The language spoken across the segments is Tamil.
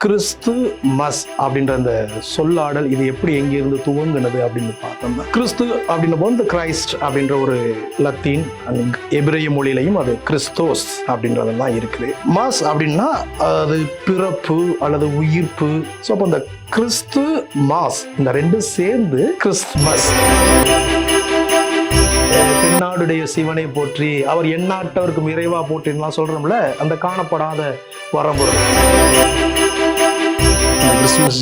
கிறிஸ்து மஸ் அப்படின்ற அந்த சொல்லாடல் இது எப்படி எங்கிருந்து துவங்கினது அப்படின்னு பார்த்தோம்னா, கிறிஸ்து அப்படின்ன போது கிரைஸ்ட் அப்படின்ற ஒரு லத்தீன் எபிரேய மொழியிலையும் அது கிறிஸ்தோஸ் அப்படின்றதெல்லாம் இருக்குது. மஸ் அப்படின்னா அது பிறப்பு அல்லது உயிர்ப்பு. ஸோ அப்போ இந்த கிறிஸ்து மாஸ் இந்த ரெண்டும் சேர்ந்து கிறிஸ்துமஸ். தென்னாடுடைய சிவனை போற்றி அவர் எந்நாட்டவருக்கும் இறைவா போற்றின்லாம் சொல்றோம்ல, அந்த காணப்படாத வரம்பொருள். கிறிஸ்துமஸ்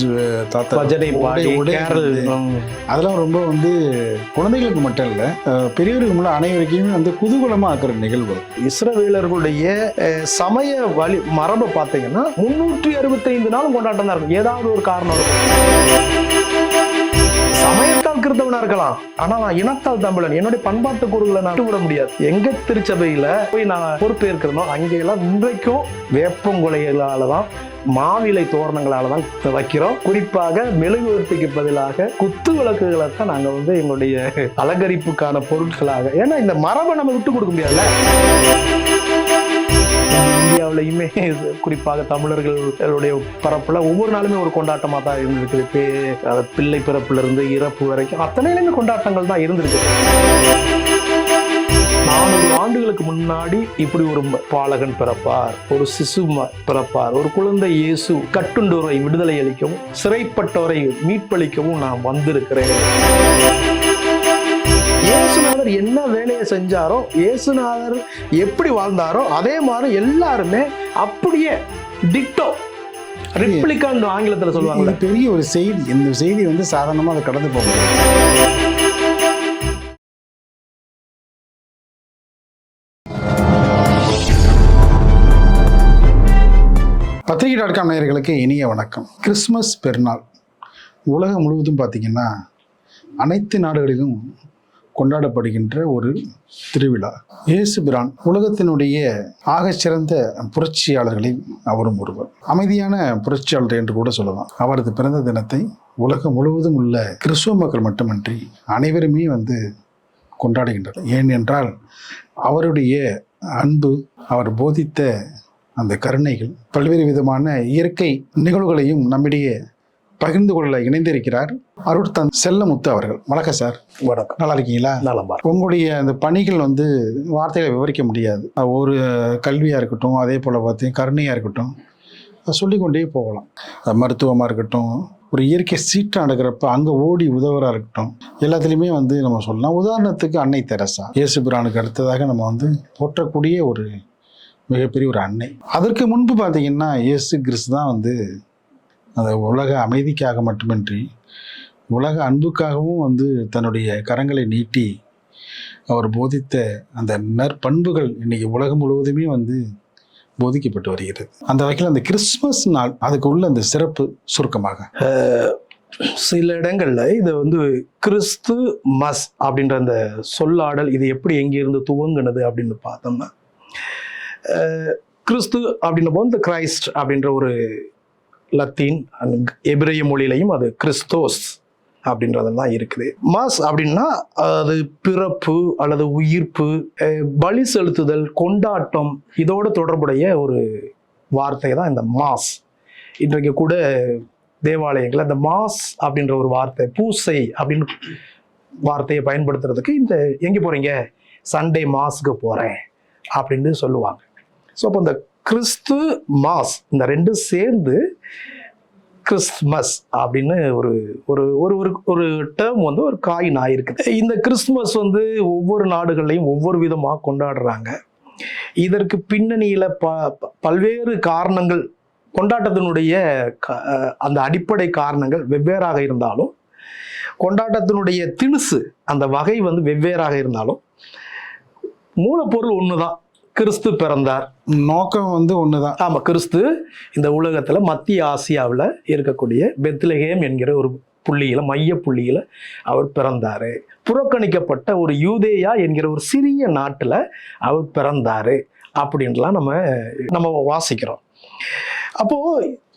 தாத்தா பஜனை பாடி கேரல் அதெல்லாம் ரொம்ப குழந்தைகளுக்கு மட்டும் இல்லை, பெரியவர்களுக்கு அனைவருக்குமே குதூகலமா ஆக்குற நிகழ்வு. இஸ்ரவேலர்களுடைய சமய வழி மரபை பார்த்தீங்கன்னா 365 நாளும் கொண்டாட்டம் தான் இருக்கும். ஏதாவது ஒரு காரணம் இருக்கும். சமயத்தால் கிறிஸ்தவனா இருக்கலாம், ஆனா நான் இனத்தால் தமிழன், என்னுடைய பண்பாட்டு கூறுகளை நான் விட முடியாது. எங்க திருச்சபையில போய் நான் பொறுப்பேற்கிறனோ அங்கெல்லாம் இன்றைக்கும் வேப்பங்குலைகளாலதான் மாவிலை தோரணங்களாலதான் வைக்கிறோம். குறிப்பாக மெழுகுவர்த்திக்கு பதிலாக குத்து விளக்குகளை தான் நாங்க எங்களுடைய அலங்கரிப்புக்கான பொருட்களாக, ஏன்னா இந்த மரபை நம்ம விட்டு கொடுக்க முடியாதுல்ல. இந்தியாவிலையுமே குறிப்பாக தமிழர்களுடைய பரப்புல ஒவ்வொரு நாளுமே ஒரு கொண்டாட்டமா தான் இருந்திருக்கு. பிள்ளை பிறப்புல இருந்து இறப்பு வரைக்கும் அத்தனையிலுமே கொண்டாட்டங்கள் தான் இருந்திருக்கு. 400 ஆண்டுகளுக்கு முன்னாடி இப்படி ஒரு பாலகன் பிறப்பார், ஒரு சிசு பிறப்பார், ஒரு குழந்தை இயேசு கட்டுண்டோரை விடுதலை அளிக்கவும் சிறைப்பட்டவரை மீட்பளிக்கவும் நான் வந்திருக்கிறேன். இயேசுநாதர் என்ன வேலையை செஞ்சாரோ, இயேசுநாதர் எப்படி வாழ்ந்தாரோ அதே மாதிரி எல்லாருமே அப்படியே டிக்டோ ரெப்ளிகான்னு ஆங்கிலத்துல சொல்லுவாங்க. பெரிய ஒரு செய்தி. இந்த செய்தி சாதாரணமா அதை கடந்து போக முடியாது. பத்திரிகை.com நேயர்களுக்கு இனிய வணக்கம். கிறிஸ்துமஸ் பெருநாள் உலகம் முழுவதும் பார்த்தீங்கன்னா அனைத்து நாடுகளிலும் கொண்டாடப்படுகின்ற ஒரு திருவிழா. இயேசு பிரான் உலகத்தினுடைய ஆகச்சிறந்த புரட்சியாளர்களில் அவரும் ஒருவர். அமைதியான புரட்சியாளர் என்று கூட சொல்லலாம். அவரது பிறந்த தினத்தை உலகம் முழுவதும் உள்ள கிறிஸ்துவ மக்கள் மட்டுமன்றி அனைவருமே கொண்டாடுகின்றனர். ஏனென்றால் அவருடைய அன்பு, அவர் போதித்த அந்த கருணைகள், பல்வேறு விதமான இயற்கை நிகழ்வுகளையும் நம்மிடையே பகிர்ந்து கொள்ள இணைந்திருக்கிறார் அருட்தந்தை செல்லமுத்து அவர்கள். வணக்கம் சார். வணக்கம். நல்லா இருக்கீங்களா? நல்லா. உங்களுடைய அந்த பணிகள் வார்த்தைகளை விவரிக்க முடியாது. ஒரு கல்வியாக இருக்கட்டும், அதே போல் பார்த்தீங்கன்னா கருணையாக இருக்கட்டும், சொல்லிக்கொண்டே போகலாம். மருத்துவமாக இருக்கட்டும், ஒரு இயற்கை சீற்றம் நடக்கிறப்ப அங்கே ஓடி உதவுறா இருக்கட்டும், எல்லாத்துலேயுமே நம்ம சொல்லலாம். உதாரணத்துக்கு அன்னை தெரசா, இயேசு பிரானுக்கு அடுத்ததாக நம்ம போற்றக்கூடிய ஒரு மிகப்பெரிய ஒரு அன்னை. அதற்கு முன்பு பார்த்தீங்கன்னா இயேசு கிறிஸ்து தான் அந்த உலக அமைதிக்காக மட்டுமின்றி உலக அன்புக்காகவும் தன்னுடைய கரங்களை நீட்டி அவர் போதித்த அந்த நற்பண்புகள் இன்னைக்கு உலகம் முழுவதுமே போதிக்கப்பட்டு வருகிறது. அந்த வகையில் அந்த கிறிஸ்துமஸ் நாள், அதுக்கு உள்ள அந்த சிறப்பு சுருக்கமாக. சில இடங்கள்ல இது கிறிஸ்து மஸ் அப்படின்ற அந்த சொல்லாடல் இது எப்படி எங்கிருந்து துவங்கினது அப்படின்னு பார்த்தோம்னா, கிறிஸ்து அப்படின்ன போது கிரைஸ்ட் அப்படின்ற ஒரு லத்தீன் எபிரேய மொழியிலையும் அது கிறிஸ்தோஸ் அப்படின்றதெல்லாம் இருக்குது. மாஸ் அப்படின்னா அது பிறப்பு அல்லது உயிர்ப்பு, பலி செலுத்துதல், கொண்டாட்டம், இதோட தொடர்புடைய ஒரு வார்த்தை தான் இந்த மாஸ். இன்றைக்கு கூட தேவாலயங்கள் அந்த மாஸ் அப்படின்ற ஒரு வார்த்தை, பூசை அப்படின்னு வார்த்தையை பயன்படுத்துறதுக்கு எங்கே போறீங்க, சண்டே மாஸ்க்கு போறேன் அப்படின்னு சொல்லுவாங்க. ஸோ அப்போ இந்த கிறிஸ்து மாஸ் இந்த ரெண்டும் சேர்ந்து கிறிஸ்துமஸ் அப்படின்னு ஒரு ஒரு ஒரு ஒரு டேர்ம் ஒரு காயின் ஆயிருக்கு. இந்த கிறிஸ்துமஸ் ஒவ்வொரு நாடுகள்லையும் ஒவ்வொரு விதமாக கொண்டாடுறாங்க. இதற்கு பின்னணியில் பல்வேறு காரணங்கள், கொண்டாட்டத்தினுடைய அந்த அடிப்படை காரணங்கள் வெவ்வேறாக இருந்தாலும், கொண்டாட்டத்தினுடைய திணுசு அந்த வகை வெவ்வேறாக இருந்தாலும் மூலப்பொருள் ஒண்ணுதான். கிறிஸ்து பிறந்தார், நோக்கம் ஒண்ணுதான். ஆமா, கிறிஸ்து இந்த உலகத்துல மத்திய ஆசியாவில் இருக்கக்கூடிய பெத்லகேம் என்கிற ஒரு புள்ளியில, மைய புள்ளியில அவர் பிறந்தாரு. புறக்கணிக்கப்பட்ட ஒரு யூதேயா என்கிற ஒரு சிறிய நாட்டுல அவர் பிறந்தாரு அப்படின்லாம் நம்ம வாசிக்கிறோம். அப்போ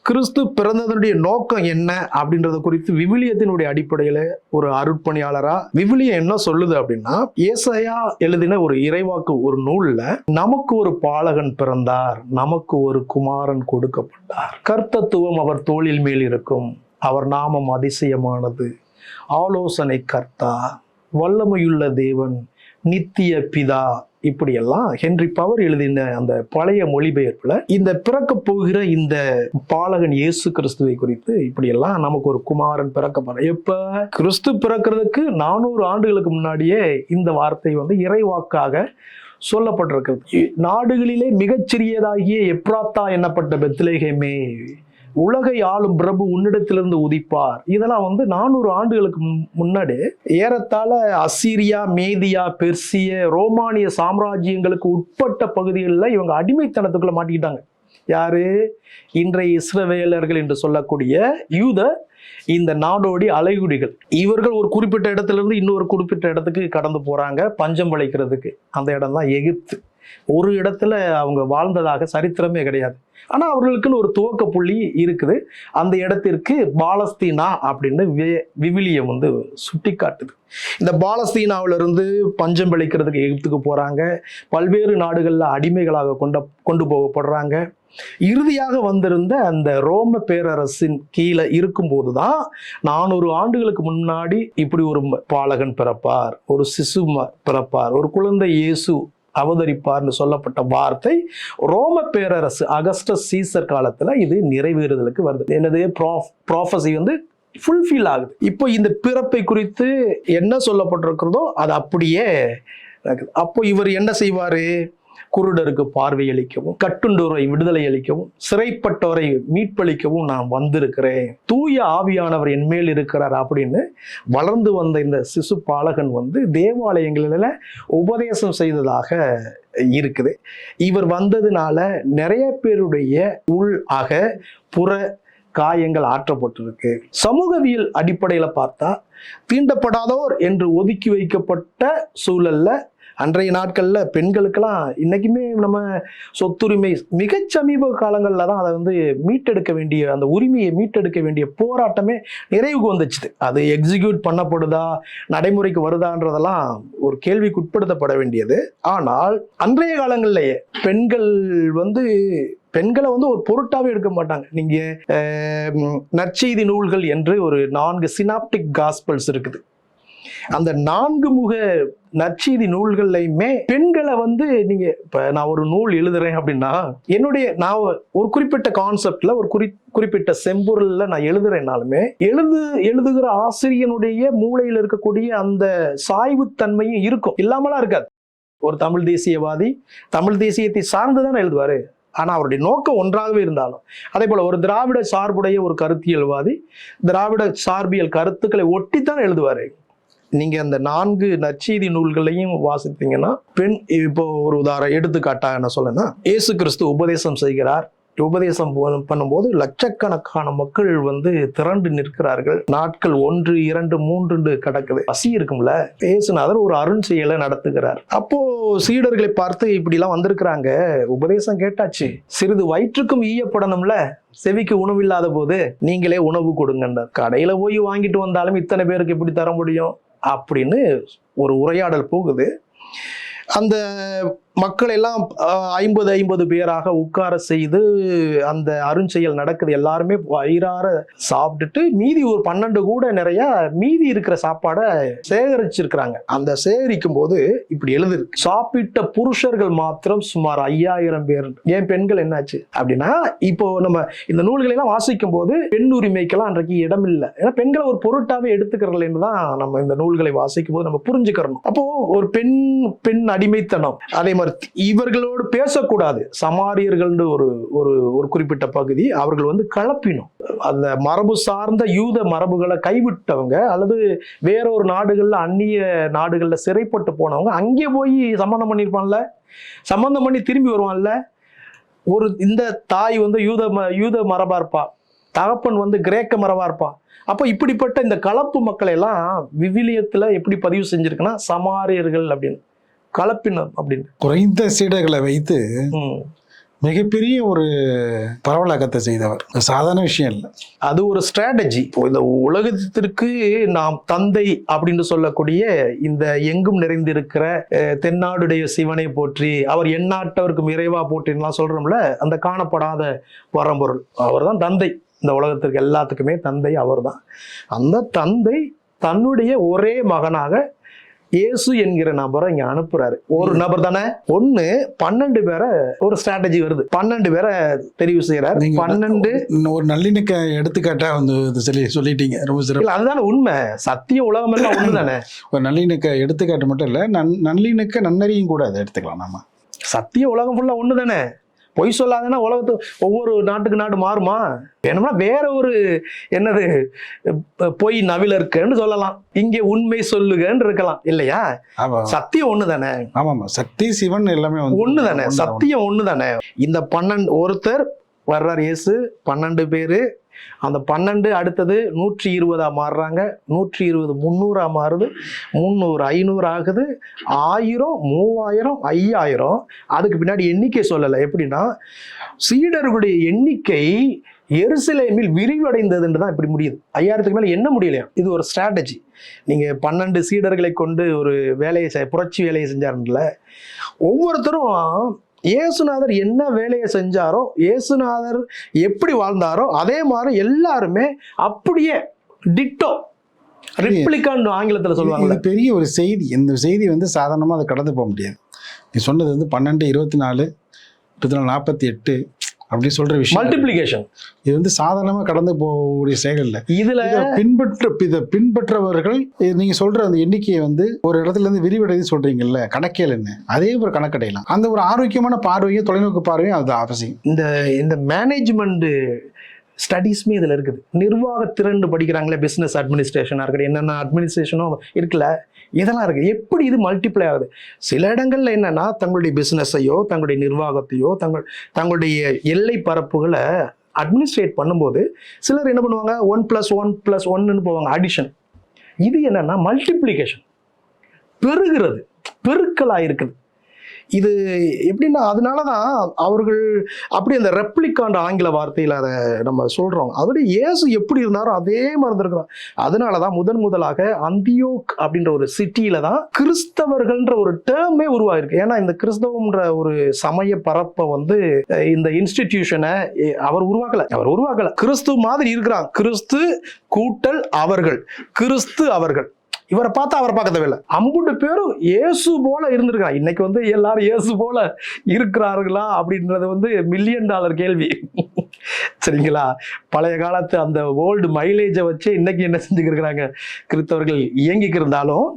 கிறிஸ்து பிறந்ததனுடைய நோக்கம் என்ன அப்படின்றத குறித்து விவிலியத்தினுடைய அடிப்படையில ஒரு அருட்பணியாளரா விவிலியம் என்ன சொல்லுது அப்படின்னா, ஏசாயா எழுதின ஒரு இறைவாக்கு ஒரு நூல்ல நமக்கு ஒரு பாலகன் பிறந்தார், நமக்கு ஒரு குமாரன் கொடுக்கப்பட்டார், கர்த்தத்துவம் அவர் தோளில் மேல் இருக்கும், அவர் நாமம் அதிசயமானது, ஆலோசனை கர்த்தா, வல்லமையுள்ள தேவன், நித்திய பிதா. இப்படியெல்லாம் ஹென்றி பவர் எழுதின அந்த பழைய மொழிபெயர்ப்புல இந்த பிறக்க போகிற இந்த பாலகன் இயேசு கிறிஸ்துவை குறித்து இப்படியெல்லாம் நமக்கு ஒரு குமாரன் பிறக்கப்படுற, எப்ப கிறிஸ்து பிறக்கிறதுக்கு 400 ஆண்டுகளுக்கு முன்னாடியே இந்த வார்த்தை இறைவாக்காக சொல்லப்பட்டிருக்கிறது. நாடுகளிலே மிகச்சிறியதாகிய எப்ராத்தா என்னப்பட்ட பெத்லேகேமே, உலகை ஆளும் பிரபு உன்னிடத்திலிருந்து உதிப்பார். இதெல்லாம் 400 ஆண்டுகளுக்கு முன்னாடி ஏறத்தாழ அசீரியா, மேதியா, பெர்சிய, ரோமானிய சாம்ராஜ்யங்களுக்கு உட்பட்ட பகுதிகளில் இவங்க அடிமைத்தனத்துக்குள்ள மாட்டிக்கிட்டாங்க. யாரு? இன்றைய இஸ்ரவேலர்கள் என்று சொல்லக்கூடிய யூத இந்த நாடோடி அலைகுடிகள். இவர்கள் ஒரு குறிப்பிட்ட இடத்துல இருந்து இன்னொரு குறிப்பிட்ட இடத்துக்கு கடந்து போறாங்க பஞ்சம் விளைக்கிறதுக்கு. அந்த இடம் தான் எகிப்து. ஒரு இடத்துல அவங்க வாழ்ந்ததாக சரித்திரமே கிடையாது. ஆனா அவர்களுக்குன்னு ஒரு துவக்க புள்ளி இருக்குது. அந்த இடத்திற்கு பாலஸ்தீனா அப்படின்னு விவிலியம் சுட்டி காட்டுது. இந்த பாலஸ்தீனாவில இருந்து பஞ்சம் விளைக்கிறதுக்கு எகிப்துக்கு போறாங்க. பல்வேறு நாடுகள்ல அடிமைகளாக கொண்டு போகப்படுறாங்க. இறுதியாக வந்திருந்த அந்த ரோம பேரரசின் கீழே இருக்கும்போதுதான் 400 ஆண்டுகளுக்கு முன்னாடி இப்படி ஒரு பாலகன் பிறப்பார், ஒரு சிசு பிறப்பார், ஒரு குழந்தை இயேசு அவதரிப்பார்னு சொல்லப்பட்ட வார்த்தை ரோம பேரரசு அகஸ்டஸ் சீசர் காலத்துல இது நிறைவேறுதலுக்கு வருது. என்னது? ப்ராஃபஸி ஃபுல்ஃபில் ஆகுது. இப்போ இந்த பிறப்பை குறித்து என்ன சொல்லப்பட்டிருக்கிறதோ அது அப்படியே. அப்போ இவர் என்ன செய்வாரு? குருடருக்கு பார்வையளிக்கவும், கட்டுண்டோரை விடுதலை அளிக்கவும், சிறைப்பட்டோரை மீட்பளிக்கவும் நான் வந்திருக்கிறேன், தூய ஆவியானவர் என் மேல் இருக்கிறார் அப்படின்னு வளர்ந்து வந்த இந்த சிசு பாலகன் தேவாலயங்களில் உபதேசம் செய்ததாக இருக்குது. இவர் வந்ததுனால நிறைய பேருடைய உள் அக புற காயங்கள் ஆற்றப்பட்டிருக்கு. சமூகவியல் அடிப்படையில பார்த்தா தீண்டப்படாதோர் என்று ஒதுக்கி வைக்கப்பட்ட சூழல்ல அன்றைய நாட்கள்ல பெண்களுக்கெல்லாம் இன்னைக்குமே நம்ம சொத்துரிமை மிக சமீப காலங்கள்ல தான் அதை மீட்டெடுக்க வேண்டிய, அந்த உரிமையை மீட்டெடுக்க வேண்டிய போராட்டமே நிறைவுக்கு வந்துச்சு. அது எக்ஸிக்யூட் பண்ணப்படுதா, நடைமுறைக்கு வருதான்றதெல்லாம் ஒரு கேள்விக்கு உட்படுத்தப்பட வேண்டியது. ஆனால் அன்றைய காலங்கள்லயே பெண்கள் பெண்களை ஒரு பொருட்டாவே எடுக்க மாட்டாங்க. நீங்க நற்செய்தி நூல்கள் என்று ஒரு 4 சினாப்டிக் காஸ்பல்ஸ் இருக்குது. அந்த 4 முக நற்செய்தி நூல்கள்லையுமே பெண்களை நீங்க இப்ப நான் ஒரு நூல் எழுதுறேன் அப்படின்னா நான் ஒரு குறிப்பிட்ட கான்செப்ட்ல ஒரு குறிப்பிட்ட செம்பொருள்ல நான் எழுதுறேன்னாலுமே எழுதுகிற ஆசிரியனுடைய மூளையில இருக்கக்கூடிய அந்த சாய்வுத்தன்மையும் இருக்கும், இல்லாமலாம் இருக்காது. ஒரு தமிழ் தேசியவாதி தமிழ் தேசியத்தை சார்ந்துதான் எழுதுவாரு. ஆனா அவருடைய நோக்கம் ஒன்றாகவே இருந்தாலும், அதே போல ஒரு திராவிட சார்புடைய ஒரு கருத்தியல்வாதி திராவிட சார்பியல் கருத்துக்களை ஒட்டித்தான் எழுதுவாரு. நீங்க அந்த 4 நற்செய்தி நூல்களையும் வாசித்தீங்கன்னா இப்போ ஒரு எடுத்துக்காட்டா என்ன சொல்லனா, இயேசு கிறிஸ்து உபதேசம் செய்கிறார். உபதேசம் பண்ணும்போது லட்சக்கணக்கான மக்கள் திரண்டு நிற்கிறார்கள். நாட்கள் 1, 2, 3 கடக்குது. பசி இருக்கும்ல. இயேசுநாதர் ஒரு அருண் செயலை நடத்துகிறார். அப்போ சீடர்களை பார்த்து இப்படி எல்லாம் வந்திருக்கிறாங்க, உபதேசம் கேட்டாச்சு, சிறிது வயிற்றுக்கும் ஈயப்படணும்ல, செவிக்கு உணவு இல்லாத போது நீங்களே உணவு கொடுங்க. கடையில போய் வாங்கிட்டு வந்தாலும் இத்தனை பேருக்கு எப்படி தர முடியும் அப்படின்னு ஒரு உரையாடல் போகுது. அந்த மக்கள் எல்லாம் 50 பேராக உட்கார செய்து அந்த அருஞ்செயல் நடக்குது. எல்லாருமே வயிறார சாப்பிட்டுட்டு மீதி ஒரு 12 கூட நிறைய மீதி இருக்கிற சாப்பாடை சேகரிச்சிருக்கிறாங்க. அந்த சேகரிக்கும் போது இப்படி எழுது, சாப்பிட்ட புருஷர்கள் மாத்திரம் சுமார் 5000 பேர். ஏன் பெண்கள் என்னாச்சு அப்படின்னா, இப்போ நம்ம இந்த நூல்களை எல்லாம் வாசிக்கும் போது பெண் உரிமைக்கெல்லாம் அன்றைக்கு இடம் இல்லை. ஏன்னா பெண்களை ஒரு பொருட்டாவே எடுத்துக்கிறதுன்னு தான் நம்ம இந்த நூல்களை வாசிக்கும் போது நம்ம புரிஞ்சுக்கிறோம். அப்போ ஒரு பெண் அடிமைத்தனம். அதே மாதிரி இவர்களோடு பேசக்கூடாது. சமாரியர்கள் ஒரு குறிப்பிட்ட பகுதி அவர்கள் கலப்பினும். அந்த மரபு சார்ந்த யூத மரபுகளை கைவிட்டவங்க அல்லது வேறொரு நாடுகள்ல அந்நிய நாடுகள்ல சிறைப்பட்டு போனவங்க அங்கே போய் சம்பந்தம் பண்ணியிருப்பான்ல, சம்பந்தம் பண்ணி திரும்பி வருவான்ல. இந்த தாய் யூத மரபா இருப்பா, தகப்பன் கிரேக்க மரபா இருப்பா. அப்போ இப்படிப்பட்ட இந்த கலப்பு மக்களை எல்லாம் விவிலியத்துல எப்படி பதிவு செஞ்சிருக்குன்னா சமாரியர்கள் அப்படின்னு, கலப்பினர் அப்படின்னு. குறைந்த சீடர்களை வைத்து மிகப்பெரிய ஒரு பரவலாக்கத்தை செய்தவர். சாதாரண விஷயம் இல்லை. அது ஒரு ஸ்ட்ராட்டஜி. இந்த உலகத்திற்கு நாம் தந்தை அப்படின்னு சொல்லக்கூடிய இந்த எங்கும் நிறைந்திருக்கிற தென்னாடுடைய சிவனை போற்றி, அவர் எந்நாட்டவருக்கும் இறைவா போற்றின்லாம் சொல்றோம்ல, அந்த காணப்படாத பரம்பொருள் அவர் தான் தந்தை. இந்த உலகத்திற்கு எல்லாத்துக்குமே தந்தை அவர் தான். அந்த தந்தை தன்னுடைய ஒரே மகனாக இயேசு என்கிற நபரை இங்க அனுப்புறாரு. ஒரு நபர் தானே, 12 பேரை ஒரு ஸ்ட்ராட்டஜி வருது. 12 பேரை தெரிவு செய்யறாரு. 12 ஒரு நல்லிணக்க எடுத்துக்காட்டா வந்து சொல்லிட்டீங்க. ரொம்ப சிறப்பு. அதுதானே உண்மை. சத்திய உலகம் எல்லாம் ஒண்ணு தானே. ஒரு நல்லிணக்க எடுத்துக்காட்டு மட்டும் இல்ல, நல்லிணக்க நன்னறியும் கூட அதை எடுத்துக்கலாம். நாம சத்திய உலகம் ஃபுல்லா ஒண்ணு தானே. பொய் சொல்லாதேன்னா உலகத்து ஒவ்வொரு நாட்டுக்கு நாடு மாறுமா? வேணும்னா வேற ஒரு என்னது பொய் நவில இருக்குன்னு சொல்லலாம், இங்கே உண்மை சொல்லுகன்னு இருக்கலாம் இல்லையா? சத்தியம் ஒண்ணு தானே. ஆமாமா, சக்தி சிவன் எல்லாமே ஒண்ணு தானே. சத்தியம் ஒண்ணு தானே. இந்த 12 ஒருத்தர் வர்றார் இயேசு, 12 பேரு. அந்த 12 அடுத்தது 120 மாறுறாங்க. 120 300 மாறுது. 300 500 ஆகுது. 1000 3000 5000. அதுக்கு பின்னாடி எண்ணிக்கை சொல்லலை. எப்படின்னா சீடர்களுடைய எண்ணிக்கை எருசலேமில் விரிவடைந்ததுன்னு தான் இப்படி முடியுது. 5000க்கு மேல என்ன முடியலையா? இது ஒரு ஸ்ட்ராட்டஜி. நீங்க 12 சீடர்களை கொண்டு ஒரு வேலையை புரட்சி வேலையை செஞ்சாருல, ஒவ்வொருத்தரும் இயேசுநாதர் என்ன வேலையை செஞ்சாரோ, இயேசுநாதர் எப்படி வாழ்ந்தாரோ அதே மாதிரி எல்லாருமே அப்படியே டிட்டோ ரிப்ளிகான்னு ஆங்கிலத்துல சொல்லுவாங்க. இது பெரிய ஒரு செய்தி. இந்த செய்தி வந்து சாதாரணமா அதை கடந்து போக முடியாது. நீ சொன்னது வந்து 12 24 24 48 அப்படி சொல்ற விஷயம். மல்டிப்ளிகேஷன் இது வந்து சாதாரணமா கடந்து போகக்கூடிய செயல் இல்லை. இதுல பின்பற்றவர்கள் நீங்க சொல்ற அந்த எண்ணிக்கையை வந்து ஒரு இடத்துல இருந்து விரிவடைந்து சொல்றீங்கல்ல, கணக்கேல் என்ன, அதே ஒரு கணக்கடையலாம். அந்த ஒரு ஆரோக்கியமான பார்வையும் தொலைநோக்கு பார்வையும் அது அவசியம். இந்த மேனேஜ்மெண்ட் ஸ்டடீஸ்மே இதில் இருக்குது. நிர்வாக திறன் படிக்கிறாங்களே, பிஸ்னஸ் அட்மினிஸ்ட்ரேஷனாக இருக்கட்டும், என்னென்ன அட்மினிஸ்ட்ரேஷனும் இருக்குல்ல, இதெல்லாம் இருக்குது. எப்படி இது மல்டிப்ளை ஆகுது? சில இடங்கள்ல என்னன்னா தங்களுடைய பிஸ்னஸையோ தங்களுடைய நிர்வாகத்தையோ தங்களுடைய எல்லை பரப்புகளை அட்மினிஸ்ட்ரேட் பண்ணும்போது சிலர் என்ன பண்ணுவாங்க, 1+1+1 போவாங்க, அடிஷன். இது என்னன்னா மல்டிப்ளிகேஷன், பெருகிறது, பெருக்கலாக இருக்குது. இது எப்படின்னா அதனாலதான் அவர்கள் அப்படி அந்த ரெப்ளிகாண்ட் ஆங்கில வார்த்தையில் அதை நம்ம சொல்றோம். அதோட இயேசு எப்படி இருந்தாரோ அதே மாதிரி இருந்திருக்கிறோம். அதனாலதான் முதலாக அந்தியோக் அப்படின்ற ஒரு சிட்டியில தான் கிறிஸ்தவர்கள்ன்ற ஒரு டேர்மே உருவாயிருக்கு. ஏன்னா இந்த கிறிஸ்தவம்ன்ற ஒரு சமய பரப்பை வந்து இந்த இன்ஸ்டிடியூஷனை அவர் உருவாக்கல. கிறிஸ்து மாதிரி இருக்கிறான். கிறிஸ்து கூட்டல் அவர்கள், கிறிஸ்து அவர்கள். இவரை பார்த்தா அவரை பார்க்க தேவையில்லை. 50 பேரும் இயேசு போல இருந்திருக்கிறான். இன்னைக்கு வந்து எல்லாரும் இயேசு போல இருக்கிறார்களா அப்படின்றது வந்து $1 மில்லியன் கேள்வி. சரிங்களா? பழைய காலத்து அந்த ஓல்டு மைலேஜை வச்சு இன்னைக்கு என்ன செஞ்சுக்கிறாங்க கிறிஸ்தவர்கள் இயங்கிக்கு இருந்தாலும்,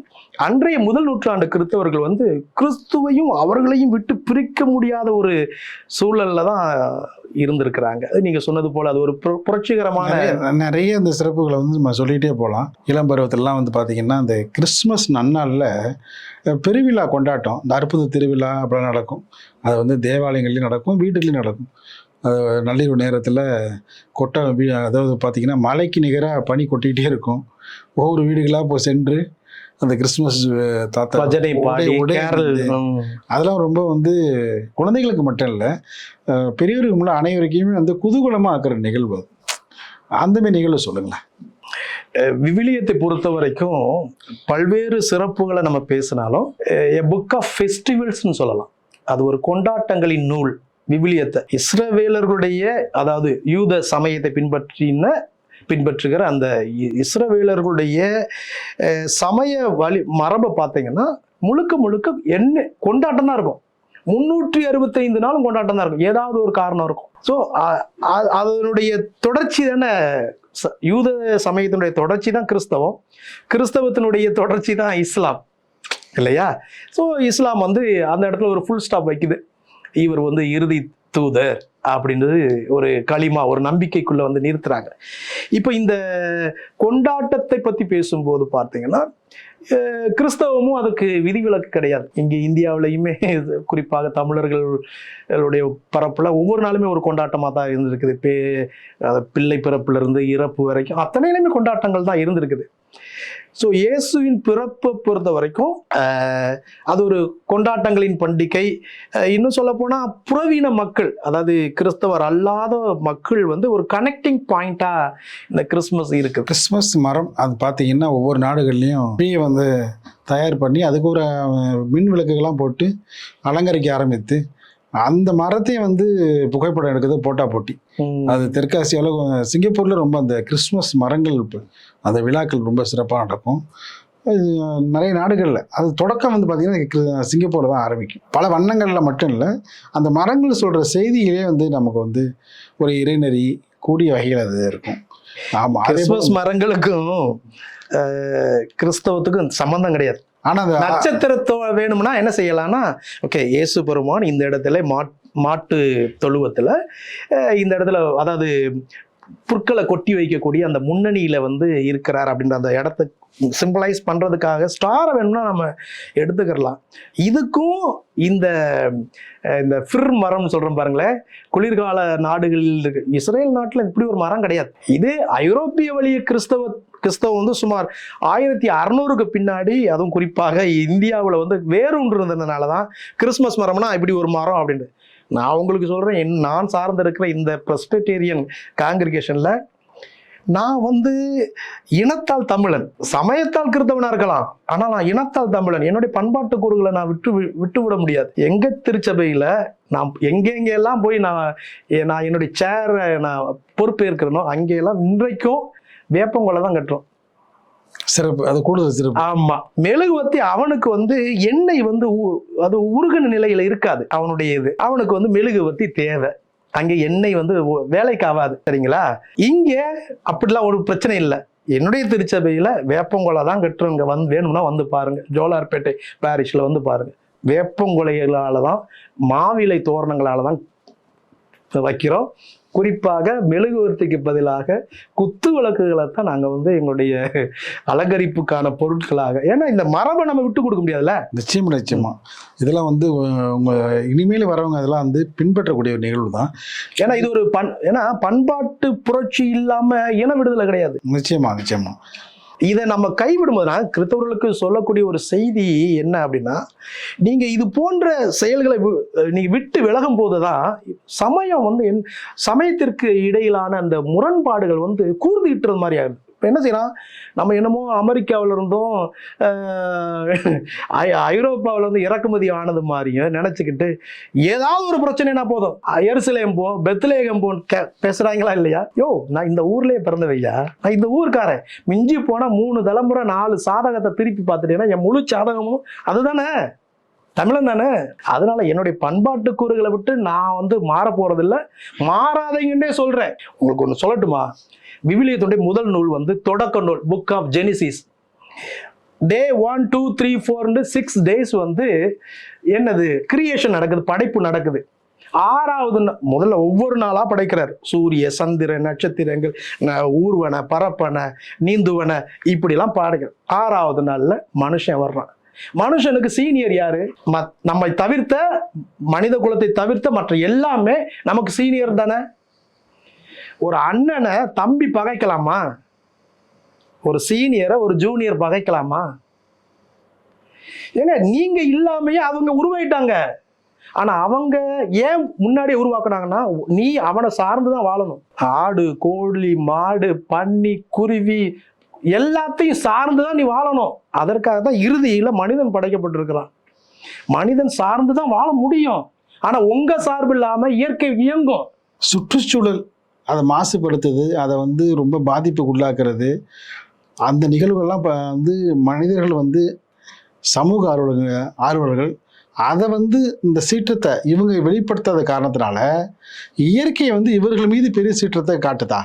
அன்றைய முதல் நூற்றாண்டு கிறிஸ்தவர்கள் வந்து கிறிஸ்துவையும் அவர்களையும் விட்டு பிரிக்க முடியாத ஒரு சூழல்ல தான் இருந்திருக்கிறாங்க. நீங்க சொன்னது போல அது ஒரு புரட்சிகரமான நிறைய இந்த சிறப்புகளை வந்து நம்ம சொல்லிகிட்டே போகலாம். இளம் பருவத்திலலாம் வந்து பார்த்தீங்கன்னா அந்த கிறிஸ்மஸ் நன்னாளில் பெருவிழா கொண்டாட்டம், இந்த அற்புத திருவிழா அப்படிலாம் நடக்கும். அது வந்து தேவாலயங்கள்லையும் நடக்கும், வீட்டுலையும் நடக்கும். அது நள்ளிரவு நேரத்தில் அதாவது பார்த்தீங்கன்னா மலைக்கு நிகராக பனி கொட்டிகிட்டே இருக்கும். ஒவ்வொரு வீடுகளாக போய் சென்று அந்த கிறிஸ்துமஸ் தாத்தா அதெல்லாம் ரொம்ப வந்து குழந்தைகளுக்கு மட்டும் இல்லை, பெரியவருக்கு அனைவருக்குமே வந்து குதூகலமாக ஆக்குற நிகழ்வு. அந்த மாதிரி நிகழ்வு சொல்லுங்களேன். விவிலியத்தை பொறுத்த வரைக்கும் பல்வேறு சிறப்புகளை நம்ம பேசினாலும் புக் ஆஃப் ஃபெஸ்டிவல்ஸ்னு சொல்லலாம். அது ஒரு கொண்டாட்டங்களின் நூல். விவிலியத்தை இஸ்ரவேலர்களுடைய, அதாவது யூத சமயத்தை பின்பற்றுகிற அந்த இஸ்ரவேலர்களுடைய சமய மரபை பார்த்தீங்கன்னா முழுக்க என்ன கொண்டாட்டம் தான் இருக்கும். 365 நாளும் கொண்டாட்டம் தான் இருக்கும். ஏதாவது ஒரு காரணம் இருக்கும். ஸோ அதனுடைய தொடர்ச்சி தானே யூத சமயத்தினுடைய தொடர்ச்சி தான் கிறிஸ்தவம். கிறிஸ்தவத்தினுடைய தொடர்ச்சி தான் இஸ்லாம் இல்லையா? ஸோ இஸ்லாம் வந்து அந்த இடத்துல ஒரு ஃபுல் ஸ்டாப் வைக்குது. இவர் வந்து இறுதி தூதர் அப்படின்றது ஒரு களிமா, ஒரு நம்பிக்கைக்குள்ள வந்து நிறுத்துறாங்க. இப்போ இந்த கொண்டாட்டத்தை பத்தி பேசும்போது பார்த்தீங்கன்னா கிறிஸ்தவமும் அதுக்கு விதிவிலக்கு கிடையாது. இங்கே இந்தியாவிலையுமே குறிப்பாக தமிழர்களுடைய பரப்புல ஒவ்வொரு நாளுமே ஒரு கொண்டாட்டமாக தான் இருந்திருக்குது. பிள்ளை பிறப்புல இருந்து இறப்பு வரைக்கும் அத்தனையிலுமே கொண்டாட்டங்கள் தான் இருந்திருக்குது. ஸோ இயேசுவின் பிறப்பை பொறுத்த வரைக்கும் அது ஒரு கொண்டாட்டங்களின் பண்டிகை. இன்னும் சொல்ல போனால் புறவீன மக்கள், அதாவது கிறிஸ்தவர் அல்லாத மக்கள் வந்து ஒரு கனெக்டிங் பாயிண்டா இந்த கிறிஸ்மஸ் இருக்கு. கிறிஸ்மஸ் மரம் அது பார்த்தீங்கன்னா ஒவ்வொரு நாடுகள்லையும் ட்ரீயை வந்து தயார் பண்ணி அதுக்கு ஒரு மின் விளக்குகள்லாம் போட்டு அலங்கரிக்க ஆரம்பித்து அந்த மரத்தையும் வந்து புகைப்படம் எடுக்கிறது போட்டா போட்டி. அது தெற்காசியாவில் சிங்கப்பூரில் ரொம்ப அந்த கிறிஸ்மஸ் மரங்கள் அந்த விழாக்கள் ரொம்ப சிறப்பாக நடக்கும். நிறைய நாடுகளில் அது தொடக்கம் வந்து பார்த்திங்கன்னா சிங்கப்பூரில் தான் ஆரம்பிக்கும். பல வண்ணங்களில் மட்டும் இல்லை, அந்த மரங்கள் சொல்கிற செய்திகளே வந்து நமக்கு வந்து ஒரு இறைநெறி கூடிய வகையில் அது இருக்கும். ஆமாம், கிறிஸ்மஸ் மரங்களுக்கும் கிறிஸ்தவத்துக்கும் சம்பந்தம் கிடையாது. ஆனால் அந்த நட்சத்திரத்தோ வேணும்னா என்ன செய்யலாம்னா, ஓகே, இயேசு பெருமான் இந்த இடத்துல மாட்டு தொழுவத்தில் இந்த இடத்துல, அதாவது புற்களை கொட்டி வைக்கக்கூடிய அந்த முன்னணியில வந்து இருக்கிறார் அப்படின்ற அந்த இடத்த சிம்பிளைஸ் பண்றதுக்காக ஸ்டாரை வேணும்னா நம்ம எடுத்துக்கலாம். இதுக்கும் இந்த ஃபிர் மரம் சொல்றோம் பாருங்களேன், குளிர்கால நாடுகளில் இருக்கு. இஸ்ரேல் நாட்டில் இப்படி ஒரு மரம் கிடையாது. இது ஐரோப்பிய வழிய கிறிஸ்தவம் வந்து சுமார் 1600க்கு பின்னாடி, அதுவும் குறிப்பாக இந்தியாவில் வந்து வேரூன்று இருந்ததுனால தான் கிறிஸ்மஸ் மரம்னா இப்படி ஒரு மரம் அப்படின்ட்டு. நான் உங்களுக்கு சொல்கிறேன், நான் சார்ந்து இருக்கிற இந்த பிரஸ்பிட்டேரியன் காங்கிரிகேஷனில் நான் வந்து இனத்தால் தமிழன், சமயத்தால் கிறிஸ்தவனாக இருக்கலாம், ஆனால் நான் இனத்தால் தமிழன். என்னுடைய பண்பாட்டு கூறுகளை நான் விட்டு விட முடியாது. எங்கள் திருச்சபையில் நான் எங்கெங்கெல்லாம் போய் நான் என்னுடைய சேரை நான் பொறுப்பேற்கிறனோ அங்கெல்லாம் இன்றைக்கும் வேப்பங்கொலை தான் கட்டுறோம். சிறப்பு, அது கூடுதல் சிறப்பு. ஆமா, மெழுகுவத்தி அவனுக்கு வந்து எண்ணெய் வந்து அது உருகின நிலையில இருக்காது. அவனுடைய இது அவனுக்கு வந்து மெழுகுவத்தி தேவை. அங்கே எண்ணெய் வந்து வேலைக்கு ஆகாது. சரிங்களா? இங்கே அப்படிலாம் ஒரு பிரச்சனை இல்லை. என்னுடைய திருச்சபையில வேப்பங்கொலை தான் கட்டுறவங்க வந்து வேணும்னா வந்து பாருங்க. ஜோலார்பேட்டை பாரிஷ்ல வந்து பாருங்க. வேப்பங்கொலைகளால தான், மாவிலை தோரணங்களால தான் வைக்கிறோம். குறிப்பாக மெழுகுவர்த்திக்கு பதிலாக குத்து விளக்குகளை தான் நாங்கள் வந்து எங்களுடைய அலங்கரிப்புக்கான பொருட்களாக, ஏன்னா இந்த மரபை நம்ம விட்டு கொடுக்க முடியாதுல்ல. நிச்சயமா இதெல்லாம் வந்து இனிமேல் வரவங்க அதெல்லாம் வந்து பின்பற்றக்கூடிய ஒரு நிகழ்வு தான். ஏன்னா இது ஒரு ஏன்னா பண்பாட்டு புரட்சி இல்லாம இன விடுதலை கிடையாது. நிச்சயமா. இதை நம்ம கைவிடும்போதுனா கிறிஸ்தவர்களுக்கு சொல்லக்கூடிய ஒரு செய்தி என்ன அப்படின்னா, நீங்க இது போன்ற செயல்களை நீங்க விட்டு விலகும் போதுதான் சமயம் வந்து சமயத்திற்கு இடையிலான அந்த முரண்பாடுகள் வந்து கூர்ந்துகிட்டுறது மாதிரி ஆகுது. இப்போ என்ன செய்யலாம், நம்ம என்னமோ அமெரிக்காவில் இருந்தும் ஐரோப்பாவில் வந்து இறக்குமதி ஆனது மாதிரியும் நினச்சிக்கிட்டு ஏதாவது ஒரு பிரச்சனைனா போதும் எருசலேம் போ, பெத்லேகம் போன்னு பேசுகிறாங்களா இல்லையா? நான் இந்த ஊர்லேயே பிறந்தவையா, நான் இந்த ஊருக்காரன். மிஞ்சி போனால் 3 தலைமுறை 4 சாதகத்தை திருப்பி பார்த்துட்டேன்னா என் முழு சாதகமும் அதுதானே, தமிழன் தானே. அதனால என்னுடைய பண்பாட்டு கூறுகளை விட்டு நான் வந்து மாற போறதில்லை, மாறாதீங்கன்னே சொல்றேன். உங்களுக்கு ஒன்று சொல்லட்டுமா? விவிலியத்துடைய முதல் நூல் வந்து தொடக்க நூல், book of Genesis. Day 1 2 3 4 6 days வந்து என்னது கிரியேஷன் நடக்குது, படைப்பு நடக்குது. 6வது முதல்ல ஒவ்வொரு நாளா படைக்கிறார். சூரிய, சந்திரன், நட்சத்திரங்கள், ஊர்வன, பரப்பன, நீந்துவன, இப்படிலாம் படைக்கிறார். 6வது நாள்ல மனுஷன் வர்றான். மனுஷனுக்கு சீனியர் யாரு? நம்மை தவிர்த்த, மனித குலத்தை தவிர்த்த மற்ற எல்லாமே நமக்கு சீனியர் தானே. ஒரு அண்ணனை தம்பி பகைக்கலாமா? ஒரு சீனியரை ஒரு ஜூனியர் பகைக்கலாமா? ஏங்க, நீங்க இல்லாமையே அவங்க உருவாயிட்டாங்க. ஆனா அவங்க ஏன் முன்னாடியே உருவாக்குனாங்கன்னா, நீ அவனை சார்ந்துதான் வாழணும். ஆடு, கோழி, மாடு, பன்னி, குருவி எல்லாத்தையும் சார்ந்துதான் நீ வாழணும். அதற்காக தான் இறுதியில மனிதன் படைக்கப்பட்டிருக்கிறான். மனிதன் சார்ந்துதான் வாழ முடியும். ஆனா உங்க சார்பு இல்லாம இயற்கை இயங்கும். சுற்றுச்சூழல் அதை மாசுபடுத்துது, அதை வந்து ரொம்ப பாதிப்புக்கு உள்ளாக்குறது, அந்த நிகழ்வுகள்லாம் இப்போ வந்து மனிதர்கள் வந்து சமூக ஆர்வலர்கள் அதை வந்து இந்த சீற்றத்தை இவங்க வெளிப்படுத்தாத காரணத்தினால இயற்கையை வந்து இவர்கள் மீது பெரிய சீற்றத்தை காட்டுதா?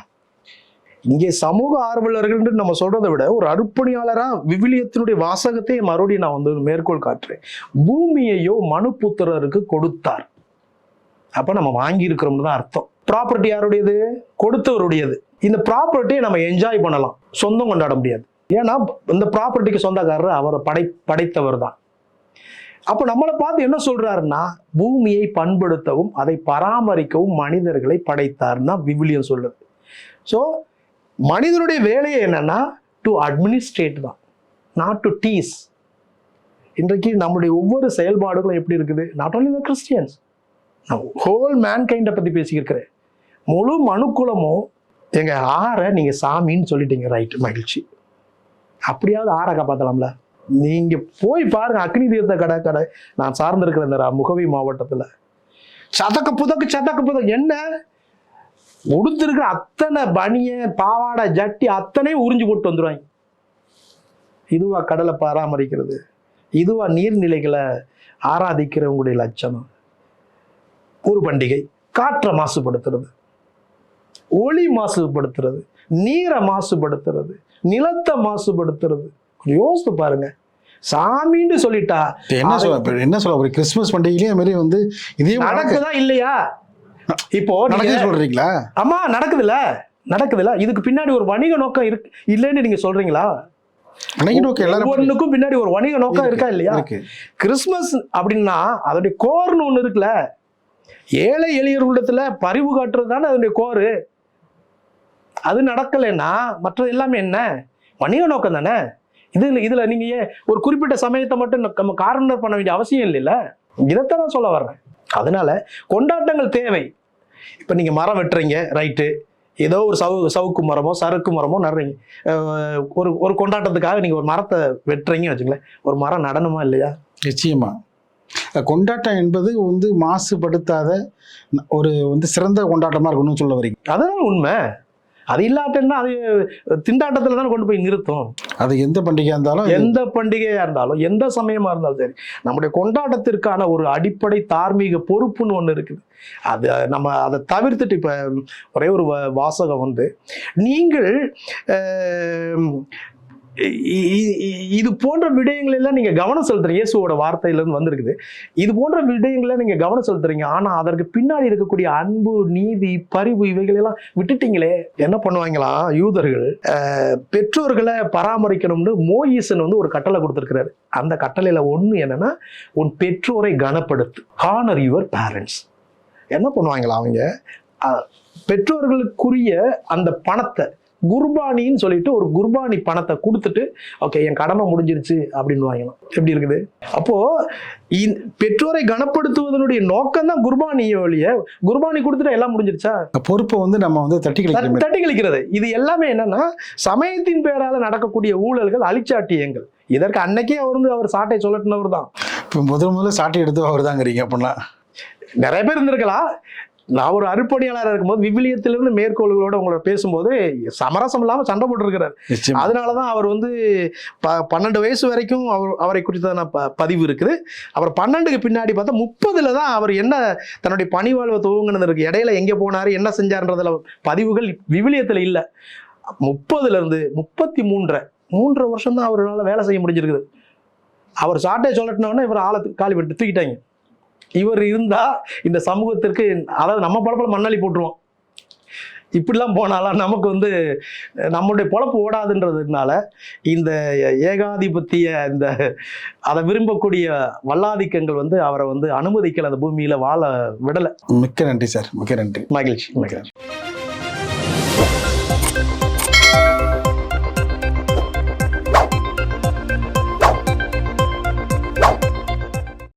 இங்கே சமூக ஆர்வலர்கள் நம்ம சொல்றதை விட ஒரு அர்ப்பணியாளரா விவிலியத்தினுடைய வாசகத்தை மறுபடியும் நான் வந்து மேற்கோள் காட்டுறேன். பூமியையோ மனுபுத்திரருக்கு கொடுத்தார். அப்ப நம்ம வாங்கி இருக்கிறோம்னு தான் அர்த்தம். ப்ராப்பர்ட்டி யாருடையது? கொடுத்தவருடையது. இந்த ப்ராப்பர்ட்டியை நம்ம என்ஜாய் பண்ணலாம், சொந்தம் கொண்டாட முடியாது. ஏன்னா இந்த ப்ராப்பர்ட்டிக்கு சொந்தக்காரர் அவரை படைத்தவர் தான். அப்ப நம்மளை பார்த்து என்ன சொல்றாருன்னா, பூமியை பண்படுத்தவும் அதை பராமரிக்கவும் மனிதர்களை படைத்தார்னா விவிலியம் சொல்லுது. ஸோ மனிதனுடைய வேலையை என்னன்னா, டு அட்மினிஸ்ட்ரேட் தான், நாட் டு டீஸ். இன்றைக்கு நம்முடைய ஒவ்வொரு செயல்பாடுகளும் எப்படி இருக்குது? நாட் ஓன்லி த கிறிஸ்டியன்ஸ், நான் ஹோல் மேன்கைண்டை பற்றி பேசியிருக்கிறேன். முழு மனுக்குலமும் எங்க ஆரை நீங்க சாமின்னு சொல்லிட்டீங்க, ரைட், மகிழ்ச்சி. அப்படியாவது ஆரை காப்பாற்றலாம்ல? நீங்க போய் பாருங்க, அக்னி தீர்த்த கடை நான் சார்ந்திருக்கிற இந்த முகவி மாவட்டத்துல சதக்கு புதக்கு என்ன உடுத்திருக்கிற அத்தனை பனிய பாவாடை ஜட்டி அத்தனையும் உறிஞ்சு போட்டு வந்துடுவாங்க. இதுவா கடலை பராமரிக்கிறது? இதுவா நீர்நிலைகளை ஆராதிக்கிறவங்களுடைய லட்சணம்? ஒரு பண்டிகை காற்றை மாசுபடுத்துறது, ஒளி மாசுபடுத்துறது, நீரை மாசுபடுத்துறது, நிலத்தை மாசுபடுத்துறது. யோசித்து பாருங்க. சாமின்னு சொல்லிட்டா என்ன சொல்ல ஒரு கிறிஸ்துமஸ் பண்டிகையிலே மாதிரி வந்து இதே நடக்குதா இல்லையா? இப்போ சொல்றீங்களா? ஆமா, நடக்குதுல்ல. இதுக்கு பின்னாடி ஒரு வணிக நோக்கம் இருக்கு இல்லைன்னு நீங்க சொல்றீங்களா? ஒன்னுக்கும் பின்னாடி ஒரு வணிக நோக்கம் இருக்கா இல்லையா? கிறிஸ்துமஸ் அப்படின்னா அதோடைய கோர்னு ஒண்ணு இருக்குல்ல. ஏழை எளியர்களிடத்துல பரிவு காட்டுறது தானே அதனுடைய கோரு. அது நடக்கலைன்னா மற்றது எல்லாமே என்ன? வணிக நோக்கம் தானே. இதுல நீங்க ஏன் ஒரு குறிப்பிட்ட சமயத்தை மட்டும் நம்ம கார்னர் பண்ண வேண்டிய அவசியம் இல்லைல்ல? இதைத்தான் நான் சொல்ல வர்றேன். அதனால கொண்டாட்டங்கள் தேவை. இப்ப நீங்க மரம் வெட்டுறீங்க, ரைட்டு, ஏதோ ஒரு சவுக்கு மரமோ சறுக்கு மரமோ நடுறீங்க. ஒரு கொண்டாட்டத்துக்காக நீங்க ஒரு மரத்தை வெட்டுறீங்கன்னு வச்சுங்களேன், ஒரு மரம் நடணுமா இல்லையா? நிச்சயமா. கொண்டாட்டம் என்பது வந்து மாசுபடுத்தாத ஒரு வந்து சிறந்த கொண்டாட்டமா இருக்கணும்னு சொல்ல வரீங்க. அதான் உண்மை. அது இல்லாட்டன்னா அது திண்டாட்டத்துல தான் கொண்டு போய் நிறுத்தும். அது எந்த பண்டிகையா இருந்தாலும், எந்த சமயமா இருந்தாலும் சரி, நம்முடைய கொண்டாட்டத்திற்கான ஒரு அடிப்படை தார்மீக பொறுப்புன்னு ஒண்ணு இருக்குது. அது நம்ம அதை தவிர்த்துட்டு இப்ப ஒரே ஒரு வாசகம் வந்து, நீங்கள் இது போன்ற விடயங்களெல்லாம் நீங்க கவனம் செலுத்துறீங்க. இயேசுவோட வார்த்தையில இருந்து வந்திருக்குது. இது போன்ற விடயங்களை நீங்க கவனம் செலுத்துறீங்க. ஆனா அதற்கு பின்னாடி இருக்கக்கூடிய அன்பு, நீதி, பரிவு இவைகள் எல்லாம் விட்டுட்டீங்களே. என்ன பண்ணுவாங்களா யூதர்கள்? பெற்றோர்களை பராமரிக்கணும்னு மோயிசன் வந்து ஒரு கட்டளை கொடுத்திருக்கிறாரு. அந்த கட்டளையில ஒண்ணு என்னன்னா, உன் பெற்றோரை கனப்படுத்து, ஹானர் யுவர் பேரண்ட்ஸ். என்ன பண்ணுவாங்களா அவங்க? பெற்றோர்களுக்குரிய அந்த பணத்தை குர்பானின்னு சொல்லிட்டு ஒரு குர்பானி பணத்தை கொடுத்துட்டு, ஓகே என் கடமை முடிஞ்சிருச்சு அப்படின்னு வாங்கலாம். எப்படி இருக்குது? அப்போ பெற்றோரை கனப்படுத்துவதனுடைய நோக்கம் தான் குர்பானிய வழிய. குர்பானி கொடுத்துட்டா எல்லாம் முடிஞ்சிருச்சா? பொறுப்பை வந்து நம்ம வந்து தட்டி கழிக்கிறது. இது எல்லாமே என்னன்னா சமயத்தின் பேரால நடக்கக்கூடிய ஊழல்கள், அழிச்சாட்டியங்கள். இதற்கு அன்னைக்கே அவர் சாட்டை சொல்லட்டினவர் தான். இப்போ முதல்ல சாட்டை எடுத்து அவர் தாங்கிறீங்க அப்படின்னா நிறைய பேர் இருந்திருக்கலாம். நான் ஒரு அருப்பணியாளராக இருக்கும்போது விவிலியத்திலிருந்து மேற்கோள்களோட உங்களோட பேசும்போது சமரசம் இல்லாமல் சண்டை போட்டுருக்கிறார். அதனாலதான் அவர் வந்து 12 வயசு வரைக்கும் அவரை குறித்தான பதிவு இருக்குது. அவர் 12க்கு பின்னாடி பார்த்தா 30ல தான் அவர் என்ன தன்னுடைய பணிவாழ்வை துவங்கினது இருக்கு. இடையில எங்கே போனாரு, என்ன செஞ்சாருன்றதுல பதிவுகள் விவிலியத்தில் இல்லை. 30ல இருந்து 33 வருஷம் தான் அவரால் வேலை செய்ய முடிஞ்சிருக்குது. அவர் சாட்டை சொல்லட்டினோன்னா இவர் ஆழத்துக்கு காலி பண்ணிட்டு தூக்கிட்டாங்க. இவர் இருந்தா இந்த சமூகத்திற்கு, அதாவது நம்ம பழப்பல மண்ணாளி போட்டுருவோம். இப்படிலாம் போனாலும் நமக்கு வந்து நம்மளுடைய பொழப்பு ஓடாதுன்றதுனால இந்த ஏகாதிபத்திய இந்த அதை விரும்பக்கூடிய வல்லாதிக்கங்கள் வந்து அவரை வந்து அனுமதிக்கல, அந்த பூமியில வாழ விடலை. மிக்க நன்றி சார், மிக்க நன்றி. மகிழ்ச்சி.